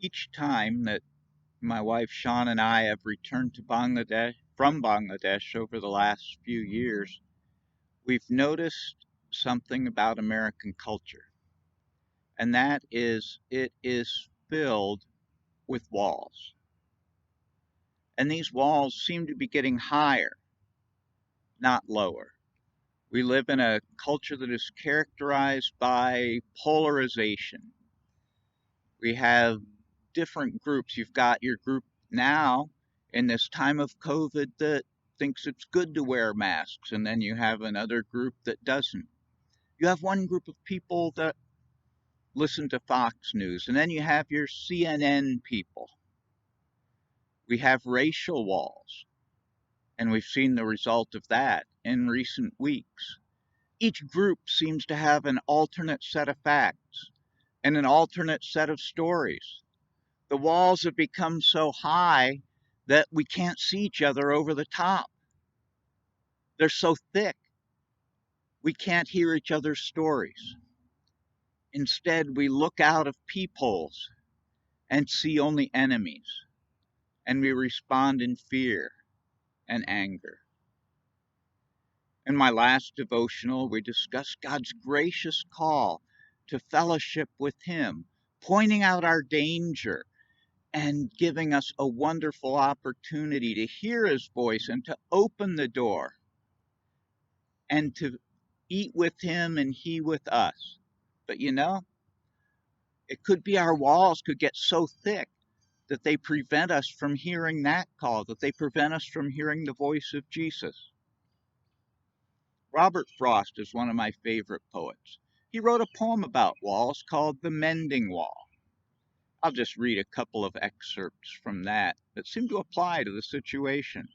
Each time that my wife Sean and I have returned to Bangladesh over the last few years, we've noticed something about American culture, and that is it is filled with walls. And these walls seem to be getting higher, not lower. We live in a culture that is characterized by polarization. We have different groups. You've got your group now in this time of COVID that thinks it's good to wear masks, and then you have another group that doesn't. You have one group of people that listen to Fox News, and then you have your CNN people. We have racial walls, and we've seen the result of that in recent weeks. Each group seems to have an alternate set of facts and an alternate set of stories. The walls have become so high that we can't see each other over the top. They're so thick, we can't hear each other's stories. Instead, we look out of peepholes and see only enemies, and we respond in fear and anger. In my last devotional, we discussed God's gracious call to fellowship with Him, pointing out our danger and giving us a wonderful opportunity to hear His voice and to open the door and to eat with Him and He with us. But it could be our walls could get so thick that they prevent us from hearing that call, that they prevent us from hearing the voice of Jesus. Robert Frost is one of my favorite poets. He wrote a poem about walls called The Mending Wall. I'll just read a couple of excerpts from that seem to apply to the situation.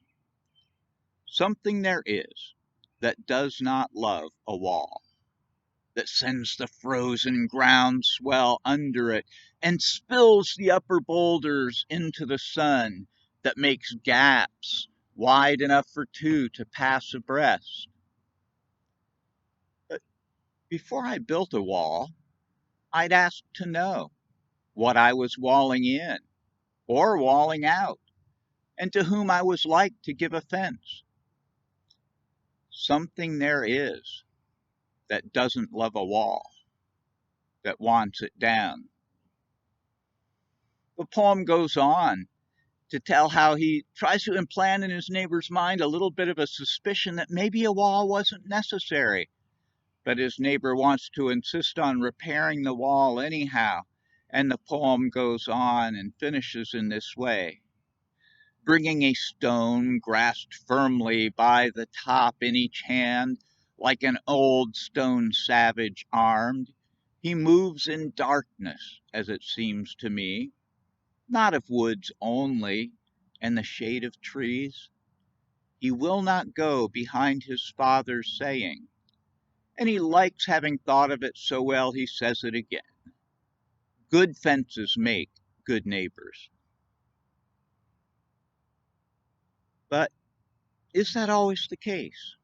Something there is that does not love a wall, that sends the frozen ground swell under it and spills the upper boulders into the sun, that makes gaps wide enough for two to pass abreast. But before I built a wall, I'd ask to know what I was walling in or walling out, and to whom I was like to give offense. Something there is that doesn't love a wall, that wants it down. The poem goes on to tell how he tries to implant in his neighbor's mind a little bit of a suspicion that maybe a wall wasn't necessary, but his neighbor wants to insist on repairing the wall anyhow. And the poem goes on and finishes in this way. Bringing a stone grasped firmly by the top in each hand, like an old stone savage armed, he moves in darkness, as it seems to me, not of woods only and the shade of trees. He will not go behind his father's saying, and he likes having thought of it so well he says it again. Good fences make good neighbors. But is that always the case?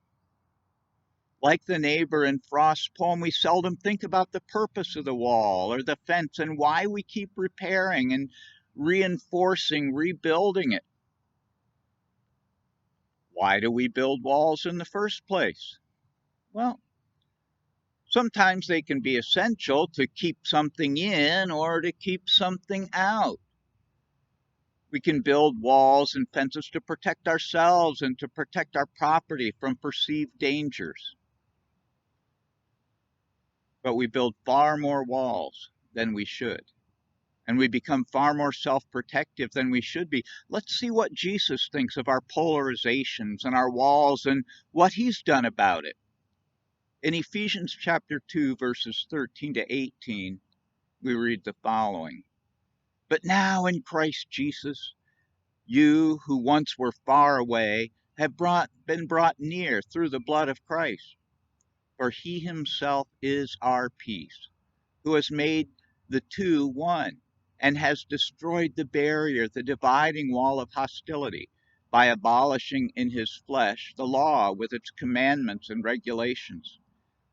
Like the neighbor in Frost's poem, we seldom think about the purpose of the wall or the fence and why we keep repairing and reinforcing, rebuilding it. Why do we build walls in the first place? Well, sometimes they can be essential to keep something in or to keep something out. We can build walls and fences to protect ourselves and to protect our property from perceived dangers. But we build far more walls than we should, and we become far more self-protective than we should be. Let's see what Jesus thinks of our polarizations and our walls and what He's done about it. In Ephesians chapter 2, verses 13 to 18, we read the following. But now in Christ Jesus, you who once were far away have been brought near through the blood of Christ. For He Himself is our peace, who has made the two one, and has destroyed the barrier, the dividing wall of hostility, by abolishing in His flesh the law with its commandments and regulations.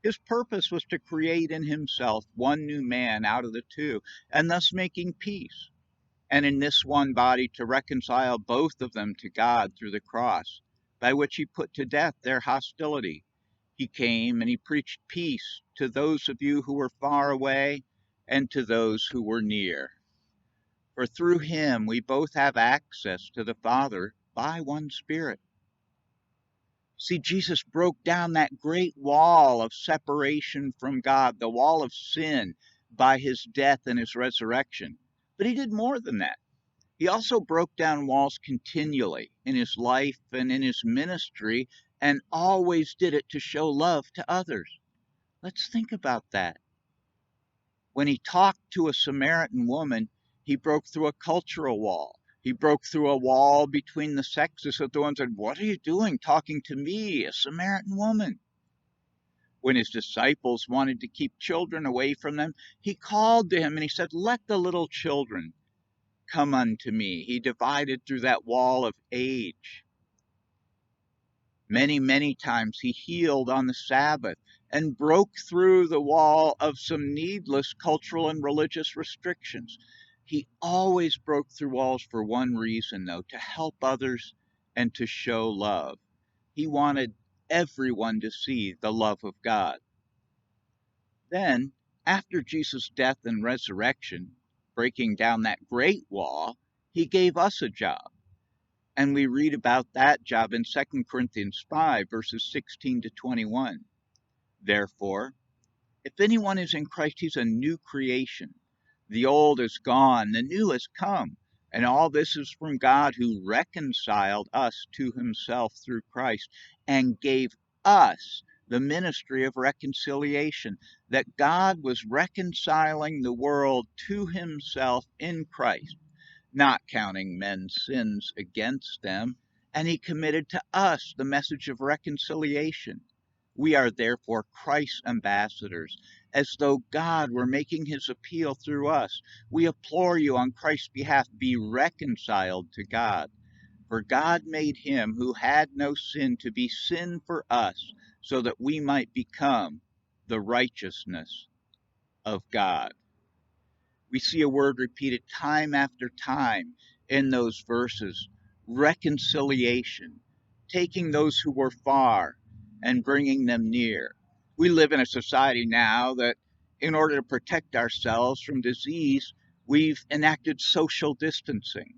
His purpose was to create in Himself one new man out of the two, and thus making peace, and in this one body to reconcile both of them to God through the cross, by which he put to death their hostility. He came and he preached peace to those of you who were far away and to those who were near. For through him we both have access to the Father by one Spirit. See, Jesus broke down that great wall of separation from God, the wall of sin, by his death and his resurrection. But he did more than that. He also broke down walls continually in his life and in his ministry, and always did it to show love to others. Let's think about that. When he talked to a Samaritan woman, he broke through a cultural wall. He broke through a wall between the sexes of the one said, "What are you doing talking to me, a Samaritan woman?" When his disciples wanted to keep children away from them, he called to him and he said, "Let the little children come unto me." He divided through that wall of age. Many, many times he healed on the Sabbath and broke through the wall of some needless cultural and religious restrictions. He always broke through walls for one reason, though, to help others and to show love. He wanted everyone to see the love of God. Then, after Jesus' death and resurrection, breaking down that great wall, he gave us a job. And we read about that job in 2 Corinthians 5, verses 16 to 21. Therefore, if anyone is in Christ, he's a new creation. The old is gone, the new has come. And all this is from God, who reconciled us to himself through Christ and gave us the ministry of reconciliation, that God was reconciling the world to himself in Christ, not counting men's sins against them, and he committed to us the message of reconciliation. We are therefore Christ's ambassadors, as though God were making his appeal through us. We implore you on Christ's behalf, be reconciled to God. For God made him who had no sin to be sin for us, so that we might become the righteousness of God. We see a word repeated time after time in those verses: reconciliation, taking those who were far and bringing them near. We live in a society now that, in order to protect ourselves from disease, we've enacted social distancing.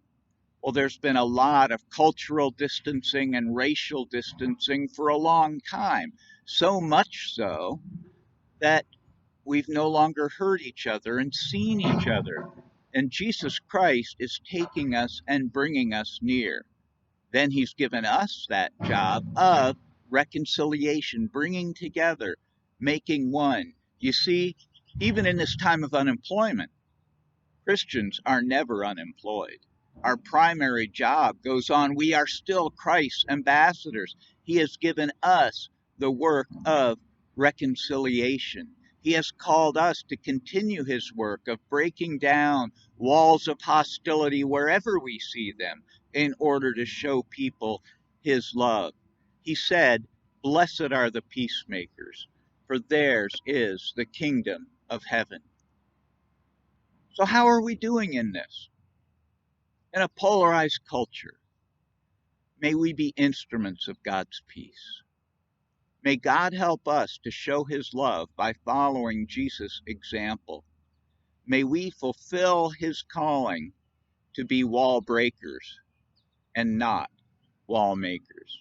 Well, there's been a lot of cultural distancing and racial distancing for a long time, so much so that we've no longer heard each other and seen each other. And Jesus Christ is taking us and bringing us near. Then he's given us that job of reconciliation, bringing together, making one. You see, even in this time of unemployment, Christians are never unemployed. Our primary job goes on. We are still Christ's ambassadors. He has given us the work of reconciliation. He has called us to continue his work of breaking down walls of hostility wherever we see them in order to show people his love. He said, "Blessed are the peacemakers, for theirs is the kingdom of heaven." So, how are we doing in this? In a polarized culture, may we be instruments of God's peace. May God help us to show his love by following Jesus' example. May we fulfill his calling to be wall breakers and not wall makers.